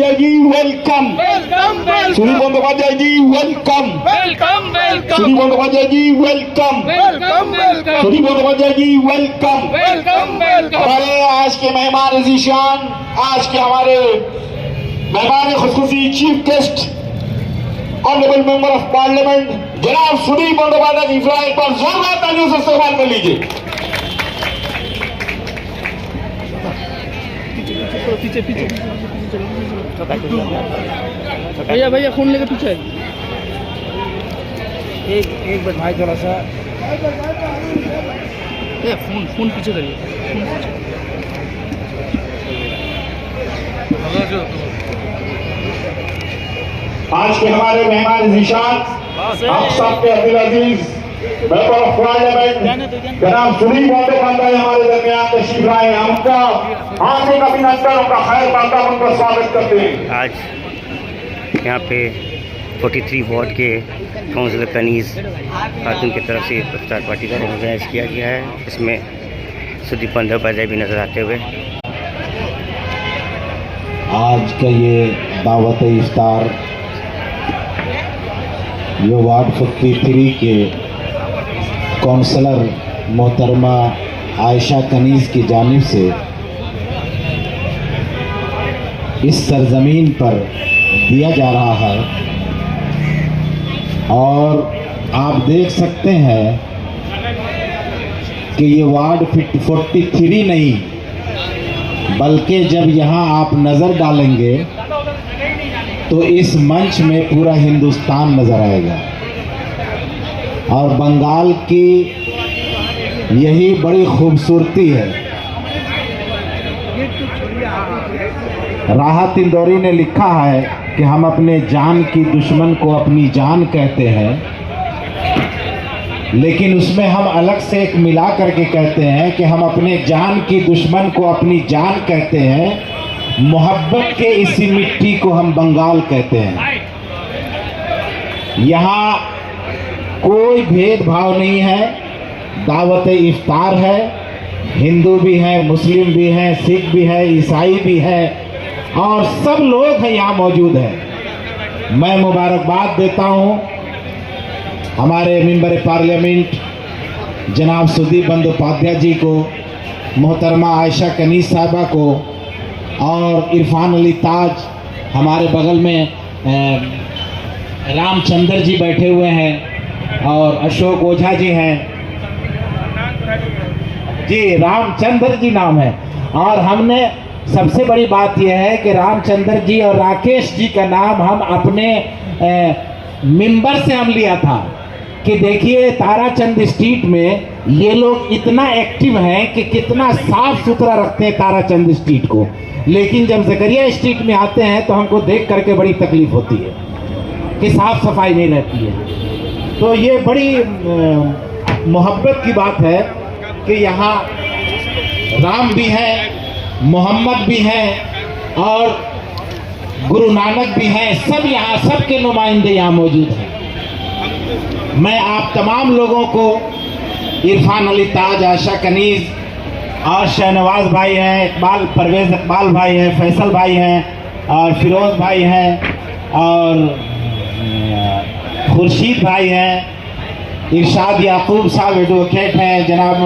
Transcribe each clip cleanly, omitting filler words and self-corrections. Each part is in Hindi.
Bandyopadhyay ji welcome, Sudip Bandyopadhyay ji welcome, Sudip Bandyopadhyay ji welcome, Sudip Bandyopadhyay ji welcome. हमारे आज के मेहमान अजीशान, आज के हमारे मेहमान खुशखुशी chief guest honourable member of parliament जनाब सुदीप बंदोपाध्याय जी फ्लाई पर जोरदार तालियों से इस्तेमाल कर लीजिए। पीछे पीछे भैया भैया फोन लेके पीछे एक बार भाई थोड़ा सा फोन पीछे करिए। आज के हमारे मेहमान अजीशान आप सबके अब्दुल अजीज मेंबर ऑफ पार्लियामेंट जनाब सुदीप बंदोपाध्याय हमारे दरमियान तशरीफ लाए हैं। उनका हार्दिक अभिनंदन, उनका खैर मकदम, उनका स्वागत करते हैं। आज यहाँ पे 43 वार्ड के काउंसिलर कनीज़ खातून की तरफ से इफ्तार पार्टी का ऑर्गेनाइज किया गया है। इसमें सुदीप बंदोपाध्याय भी नज़र आते हुए आज का ये दावत इफ्तार ये वार्ड 43 के काउंसलर मोहतरमा आयशा कनीज़ की जानिब से इस सरजमीन पर दिया जा रहा है और आप देख सकते हैं कि ये वार्ड 43 नहीं बल्कि जब यहाँ आप नज़र डालेंगे तो इस मंच में पूरा हिंदुस्तान नज़र आएगा और बंगाल की यही बड़ी खूबसूरती है। राहत इंदौरी ने लिखा है कि हम अपने जान की दुश्मन को अपनी जान कहते हैं, लेकिन उसमें हम अलग से एक मिला करके कहते हैं कि हम अपने जान की दुश्मन को अपनी जान कहते हैं। मोहब्बत के इसी मिट्टी को हम बंगाल कहते हैं। यहाँ कोई भेदभाव नहीं है, दावत इफ्तार है, हिंदू भी हैं, मुस्लिम भी हैं, सिख भी है, ईसाई भी है और सब लोग हैं यहाँ मौजूद हैं। मैं मुबारकबाद देता हूँ हमारे मेंबर पार्लियामेंट जनाब सुदीप बंदोपाध्याय जी को, मोहतरमा आयशा कनीज़ साहबा को और इरफान अली ताज, हमारे बगल में रामचंद्र जी बैठे हुए हैं और अशोक ओझा जी हैं जी, रामचंद्र जी नाम है। और हमने सबसे बड़ी बात यह है कि रामचंद्र जी और राकेश जी का नाम हम अपने मेंबर से हम लिया था कि देखिए ताराचंद स्ट्रीट में ये लोग इतना एक्टिव हैं कि कितना साफ सुथरा रखते हैं ताराचंद स्ट्रीट को, लेकिन जब ज़करिया स्ट्रीट में आते हैं तो हमको देख करके बड़ी तकलीफ होती है कि साफ सफाई नहीं रहती है। तो ये बड़ी मोहब्बत की बात है कि यहाँ राम भी है, मोहम्मद भी हैं और गुरु नानक भी हैं, सब यहाँ सबके नुमाइंदे यहाँ मौजूद हैं। मैं आप तमाम लोगों को इरफान अली ताज, आयशा कनीज़ और शहनवाज भाई हैं, परवेज़ इकबाल भाई हैं, फैसल भाई हैं और फिरोज़ भाई हैं और खुर्शीद भाई हैं, इरशाद याकूब साहब एडवोकेट हैं, जनाब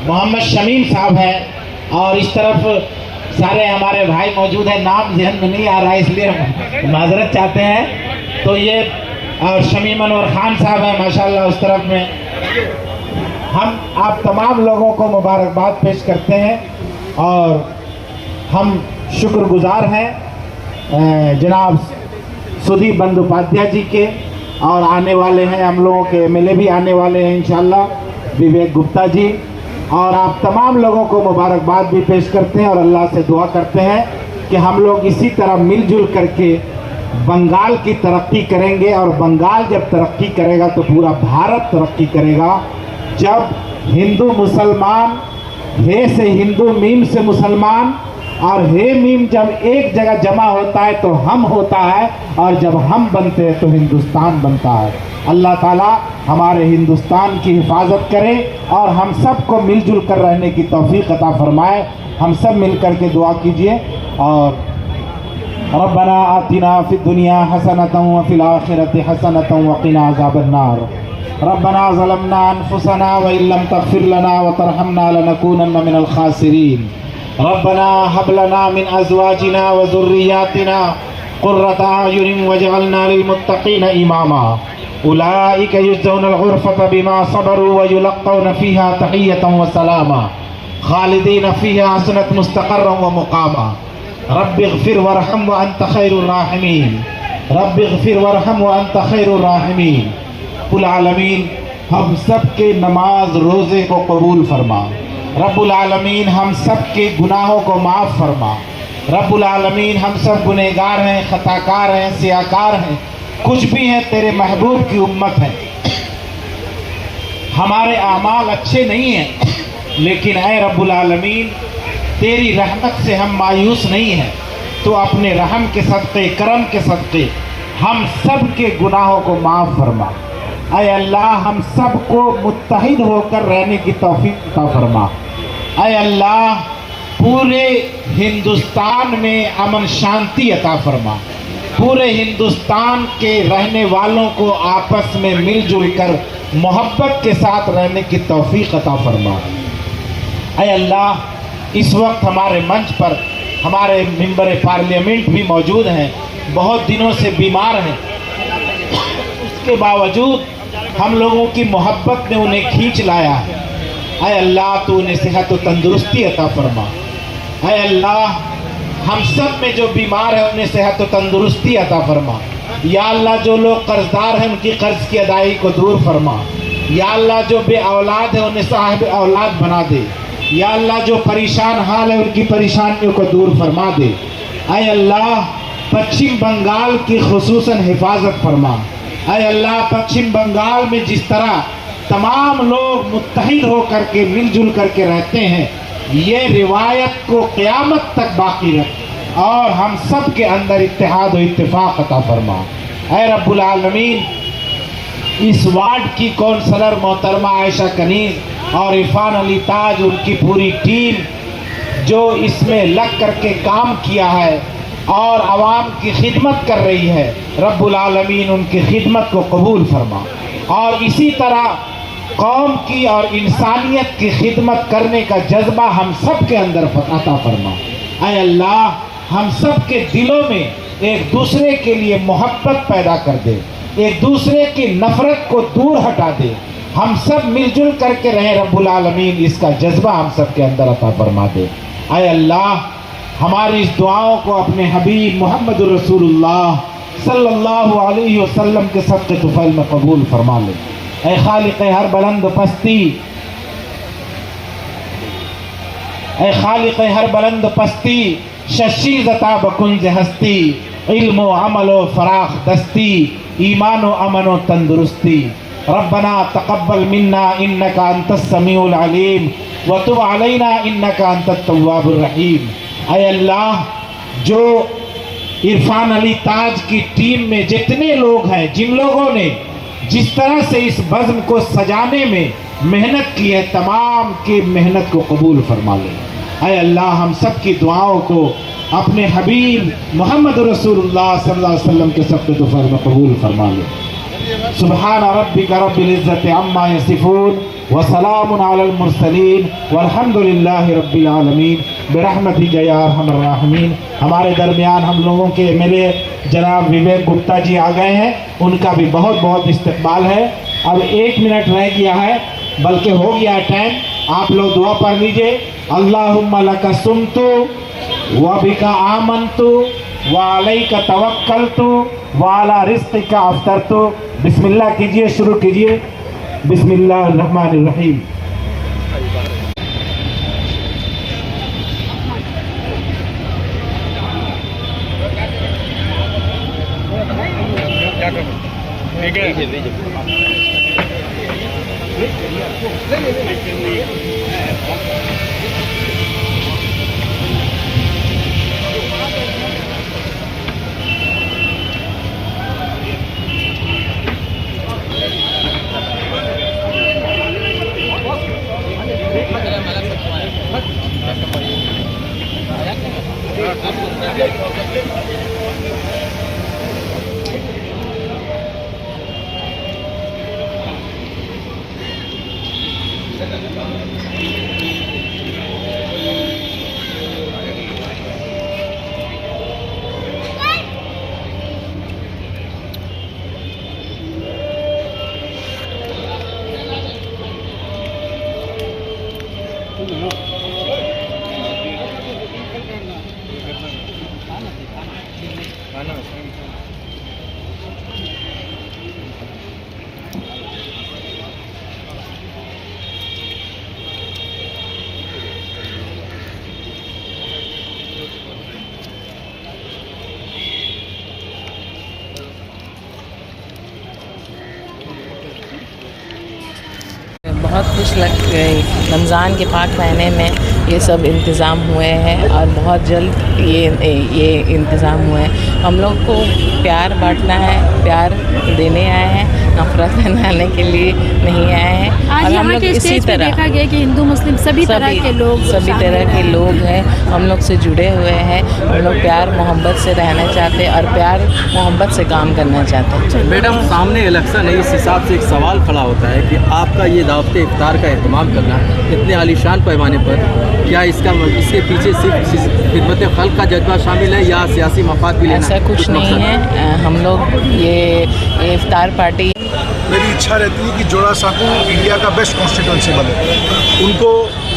मोहम्मद शमीम साहब हैं और इस तरफ सारे हमारे भाई मौजूद हैं। नाम ज़हन में नहीं आ रहा है इसलिए माजरत चाहते हैं। तो ये और शमीम अनवर खान साहब हैं माशाल्लाह उस तरफ में। हम आप तमाम लोगों को मुबारकबाद पेश करते हैं और हम शुक्रगुजार हैं जनाब सुदीप बंदोपाध्याय जी के, और आने वाले हैं हम लोगों के एमएलए भी आने वाले हैं इंशाल्लाह, विवेक गुप्ता जी। और आप तमाम लोगों को मुबारकबाद भी पेश करते हैं और अल्लाह से दुआ करते हैं कि हम लोग इसी तरह मिलजुल करके बंगाल की तरक्की करेंगे और बंगाल जब तरक्की करेगा तो पूरा भारत तरक्की करेगा। जब हिंदू मुसलमान, हे से हिंदू, मीम से मुसलमान और हे मीम जब एक जगह जमा होता है तो हम होता है, और जब हम बनते हैं तो हिंदुस्तान बनता है। अल्लाह ताला हमारे हिंदुस्तान की हिफाजत करे और हम सब को मिलजुल कर रहने की तौफीक अता फरमाए। हम सब मिल कर के दुआ कीजिए। और रब्बना आतिना फिद दुनिया हसनतन व फिल आखिरति हसनतन व क़िना अज़ाबन्नार। रब्बना ज़लमना अनफुसना व इल्लम तग़फिर लना व तरहमना लनकूनन्न मिनल ख़ासिरीन। रब्बना हब लना मिन अज़वाजिना व ज़ुर्रिय्यातिना क़ुर्रता अयुनिन वजअलना लिलमुत्तक़ीना इमामा। उलाइका युज़्ज़ौनल ग़ुरफ़ता बिमा सबरू व युलक़्क़ौना फ़ीहा तहिय्यतन व सलामा ख़ालिदीन फ़ीहा हसनत मुस्तक़र्रन व मुक़ामा। रब्बिग़फ़िर वरहम व अंत ख़ैरुर राहिमीन। रब्बिग़फ़िर वरहम व अंत ख़ैरुर राहिमीन। रब्बुल आलमीन हम सब के नमाज रोज़े को कबूल फरमा। रब्बुल आलमीन हम सब के गुनाहों को माफ़ फरमा। रब्बुल आलमीन हम सब गुनहगार हैं, खताकार हैं, सियाकार हैं, कुछ भी हैं, तेरे महबूब की उम्मत है। हमारे आमाल अच्छे नहीं हैं, लेकिन ऐ रब्बुल आलमीन तेरी रहमत से हम मायूस नहीं हैं। तो अपने रहम के सदक़े, करम के सदक़े हम सब के गुनाहों को माफ़ फरमा। ऐ अल्लाह हम सब को मुत्तहिद होकर रहने की तौफीक अता फरमा। ऐ अल्लाह पूरे हिंदुस्तान में अमन शांति अता फरमा। पूरे हिंदुस्तान के रहने वालों को आपस में मिलजुल कर मोहब्बत के साथ रहने की तौफीक अता फरमा। ऐ अल्लाह इस वक्त हमारे मंच पर हमारे मेंबर पार्लियामेंट भी मौजूद हैं, बहुत दिनों से बीमार हैं। उसके बावजूद हम लोगों की मोहब्बत ने उन्हें खींच लाया है। ऐ अल्लाह तू उन्हें सेहत व तंदुरुस्ती अता फरमा। ऐ अल्लाह हम सब में जो बीमार है उन्हें सेहत व तंदुरुस्ती अता फरमा। या अल्लाह जो लोग कर्जदार हैं उनकी कर्ज की अदायगी को दूर फरमा। या अल्लाह जो बे औलाद है उन्हें साहिब औलाद बना दे। या अल्लाह जो परेशान हाल है उनकी परेशानियों को दूर फरमा दे। ऐ अल्लाह पश्चिम बंगाल की खुसूसन हिफाजत फरमा। ऐ अल्लाह पश्चिम बंगाल में जिस तरह तमाम लोग मुत्तहिद होकर के मिलजुल करके रहते हैं, ये रिवायत को क़यामत तक बाकी रख और हम सब के अंदर इत्तेहाद व इत्तिफाक अता फरमा। ऐ रब्बुल आलमीन इस वार्ड की कौंसलर मोहतरमा आयशा कनीज़ और इरफान अली ताज, उनकी पूरी टीम जो इसमें लग करके काम किया है और आवाम की खिदमत कर रही है, रब्बुल आलमीन उनकी खिदमत को कबूल फरमा और इसी तरह कौम की और इंसानियत की खिदमत करने का जज्बा हम सब के अंदर अता फरमा। ऐ अल्लाह हम सब के दिलों में एक दूसरे के लिए मोहब्बत पैदा कर दे, एक दूसरे की नफरत को दूर हटा दे, हम सब मिलजुल करके रहें। रब्बुल आलमीन इसका जज्बा हम सब के अंदर अता फरमा दे। ऐ अल्लाह हमारी इस दुआओं को अपने हबीब मोहम्मद रसूलुल्लाह सल्लल्लाहु अलैहि वसल्लम के सदक़े तुफ़ैल में कबूल फरमा ले। ऐ खालिक़ हर बुलंद पस्ती, ऐ खालिक़ हर बुलंद पस्ती, शशीज़ता बकुंज हस्ती, इल्म व अमल व फराख दस्ती, ईमान व अमन व तंदुरुस्ती। रब्बना तक़ब्बल मिन्ना इन्नका अंतस समीउल अलीम व तुब अलैना इन्नका अंतत तव्वाबुर रहीम। ऐ अल्लाह जो इरफान अली ताज की टीम में जितने लोग हैं, जिन लोगों ने जिस तरह से इस बज़्म को सजाने में मेहनत की है, तमाम की मेहनत को कबूल फरमा ले। ऐ अल्लाह हम सब की दुआओं को अपने हबीब मोहम्मद रसूलुल्लाह सल्लल्लाहु अलैहि वसल्लम के सदक़े तुफ़ैल में कबूल फरमा ले। सुब्हान रब्बिका रब्बिल इज़्ज़ति अम्मा यसिफ़ून व सलामुन अलल मुरसलीन वल्हम्दुलिल्लाहि रब्बिल आलमीन बिरहमतिका या अरहमर राहिमीन। हमारे दरमियान हम लोगों के एमएलए जनाब विवेक गुप्ता जी आ गए हैं, उनका भी बहुत बहुत इस्तकबाल है। अब 1 मिनट रह गया है, बल्कि हो गया टाइम। आप लोग दुआ पढ़ लीजिए। अल्लाहुम्मा लका सुमतु व बिका आमनतु व अलैका तवक्कलतु व अला रिज़्क़िका अफ़्तरतु। बिस्मिल्लाह कीजिए, शुरू कीजिए। बिस्मिल्लाहिर्रहमानिर्रहीम। बहुत खुश लग गई। रमज़ान के पाक महीने में ये सब इंतज़ाम हुए हैं और बहुत जल्द ये इंतज़ाम हुए हैं। हम लोग को प्यार बांटना है, प्यार देने आए हैं, नफ़रत फैलाने के लिए नहीं आए हैं। आज और हम लोग इसी तरह देखा गया कि हिंदू मुस्लिम सभी तरह के लोग हैं, हम लोग से जुड़े हुए हैं। हम लोग प्यार मोहब्बत से रहना चाहते हैं और प्यार मोहब्बत से काम करना चाहते हैं। मैडम, सामने इलेक्शन है, इस हिसाब से एक सवाल खड़ा होता है कि आपका ये दावत इफ्तार का एहतमाम करना इतने आलीशान पैमाने पर, क्या इसके पीछे सिर्फ खिदमत खल्क का जज्बा शामिल है या सियासी मफाद भी लेना? ऐसा कुछ नहीं है। हम लोग ये इफ्तार पार्टी, मेरी इच्छा रहती है कि जोड़ा साकू इंडिया का बेस्ट कॉन्स्टिट्यूंसी बने। उनको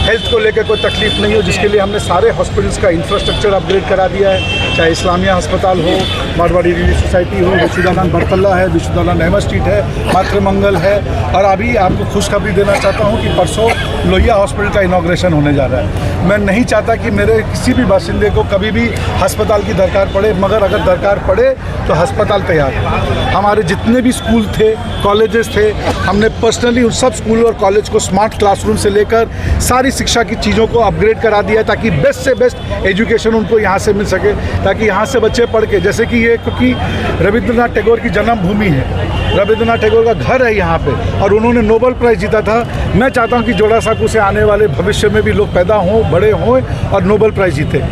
हेल्थ को लेकर कोई तकलीफ नहीं हो, जिसके लिए हमने सारे हॉस्पिटल्स का इंफ्रास्ट्रक्चर अपग्रेड करा दिया है। चाहे इस्लामिया अस्पताल हो, मारवाड़ी रिलीफ सोसाइटी हो, विशुद्धानंद बरतल्ला है, विशुद्धानंद अहमद स्ट्रीट है, मातृमंगल है। और अभी आपको खुशखबरी देना चाहता हूँ कि परसों लोहिया हॉस्पिटल का इनॉग्रेशन होने जा रहा है। मैं नहीं चाहता कि मेरे किसी भी बाशिंदे को कभी भी अस्पताल की दरकार पड़े, मगर अगर दरकार पड़े तो अस्पताल तैयार है। हमारे जितने भी स्कूल थे, कॉलेजेस थे, हमने पर्सनली उन सब स्कूल और कॉलेज को स्मार्ट क्लासरूम से लेकर सारी शिक्षा की चीज़ों को अपग्रेड करा दिया है, ताकि बेस्ट से बेस्ट एजुकेशन उनको यहाँ से मिल सके, ताकि यहाँ से बच्चे पढ़ के, जैसे कि ये क्योंकि रविंद्रनाथ टैगोर की जन्मभूमि है, रविंद्रनाथ टैगोर का घर है यहाँ पे और उन्होंने नोबेल प्राइज़ जीता था। मैं चाहता हूँ कि जोड़ा साकू से आने वाले भविष्य में भी लोग पैदा हों, बड़े हों और नोबेल प्राइज़ जीते।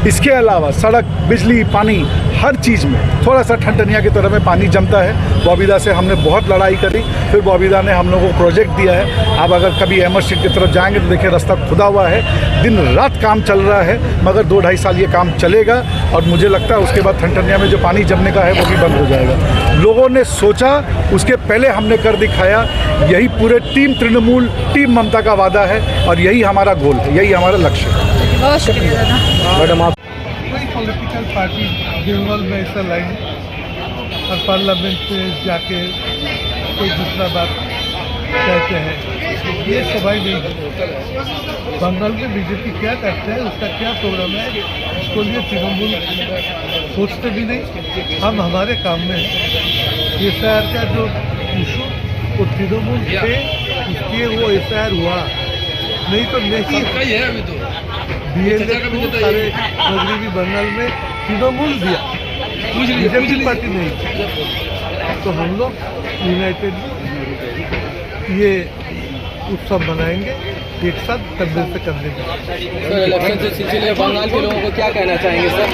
इसके अलावा सड़क, बिजली, पानी, हर चीज़ में थोड़ा सा ठनठनिया की तरह में पानी जमता है। बॉबीदा से हमने बहुत लड़ाई करी, फिर बॉबीदा ने हम लोगों को प्रोजेक्ट दिया है। आप अगर कभी अहमद स्ट्रीट की तरफ जाएंगे तो देखिए रास्ता खुदा हुआ है, दिन रात काम चल रहा है, मगर 2-2.5 साल ये काम चलेगा और मुझे लगता है उसके बाद ठनठनिया में जो पानी जमने का है वो भी बंद हो जाएगा। लोगों ने सोचा, उसके पहले हमने कर दिखाया। यही पूरे टीम तृणमूल, टीम ममता का वादा है और यही हमारा गोल है, यही हमारा लक्ष्य है। बहुत शुक्रिया मैडम, आप कोई पॉलिटिकल पार्टी दिनवल में ऐसा लाइन और पार्लियामेंट में जाके कोई दूसरा बात कहते हैं, ये सवाल नहीं है। बंगाल में बीजेपी क्या करते हैं, उसका क्या प्रोग्राम है, इसको लिए तृणमूल सोचते भी नहीं। हम हमारे काम में ये शहर का जो इशू वो तृणमूल थे, इसलिए वो एफआईआर हुआ, नहीं तो नहीं सारे मगरबी बंगाल में तृणमूल दिया, बीजेपी पार्टी नहीं। तो हम लोग यूनाइटेड ये उत्सव मनाएंगे एक साथ कंधे से कंधे में। इलेक्शन के सिलसिले में बंगाल के लोगों को क्या कहना चाहेंगे सर?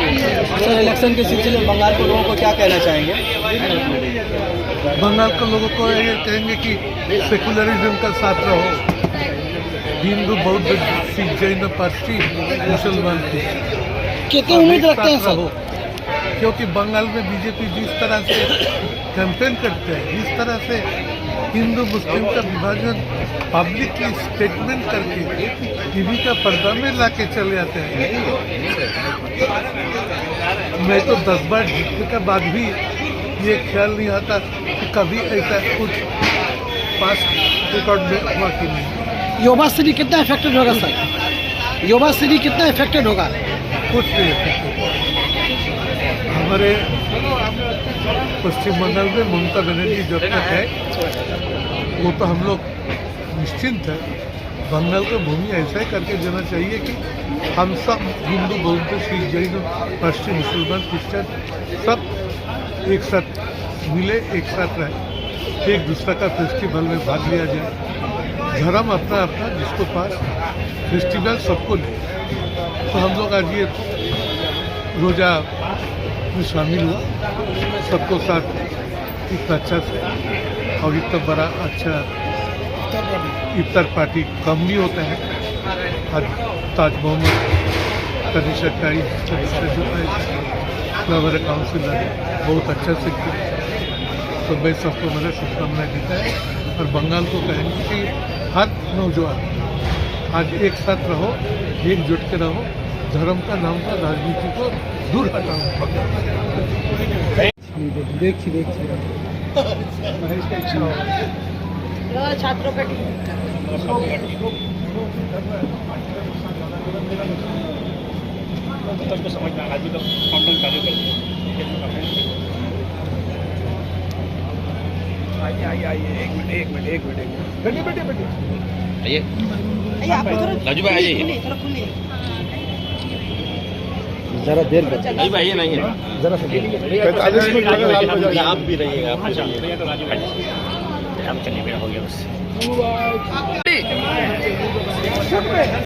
इलेक्शन के सिलसिले में बंगाल के लोगों को क्या कहना चाहेंगे? बंगाल के लोगों को ये कहेंगे कि सेकुलरिज्म का साथ रहो, हिंदू, बौद्ध, सिख, जैन, पारसी, मुसलमान, कितनी उम्मीद रखते हैं सर? क्योंकि बंगाल में बीजेपी जिस तरह से कैंपेन करते हैं, जिस तरह से हिंदू मुस्लिम का विभाजन पब्लिकली स्टेटमेंट करके टीवी का पर्दा में लाके चले जाते हैं। मैं तो 10 बार जीतने के बाद भी ये ख्याल नहीं आता कि कभी ऐसा कुछ पास रिकॉर्ड में हुआ कि नहीं। युवा सिटी कितना इफेक्टेड होगा सर? युवा सिटी कितना इफेक्टेड होगा? कुछ नहीं इफेक्टेड। हमारे पश्चिम बंगाल में ममता बनर्जी जब तक है वो तो हम लोग निश्चिंत है। बंगाल का भूमि ऐसा ही करके देना चाहिए कि हम सब हिंदू, बौद्ध, सिख, जैन, पारसी, मुसलमान, क्रिश्चियन सब एक साथ मिले, एक साथ रहे, एक दूसरा का फेस्टिवल में भाग लिया जाए। धर्म अपना अपना जिसको पास फेस्टिवल सबको ले, तो हम लोग आज ये रोज़ा में शामिल हुआ, सबको साथ इतना अच्छा से और इतना बड़ा अच्छा इफ्तार पार्टी कम नहीं होता है। आज ताज मोहम्मद कनिशा का जो है फ्लावर काउंसिल बहुत अच्छा से किया, तो मैं सबको मेरा शुभकामनाएं देता है। और बंगाल को कहेंगे कि हर नौजवान आज एक साथ रहो, एकजुट के रहो, धर्म का नाम का राजनीति को दूर हटाओ। देखिए छात्रों का समझ में आना चाहिए, काउंटर चालू कर आइए एक मिनट बैठिए आइए राजू भाई आइए, जरा देर कर राजू भाई आइए, नहीं जरा सा 45 मिनट आप भी रहिएगा। अच्छा अब चलिए, मेरा हो गया बस।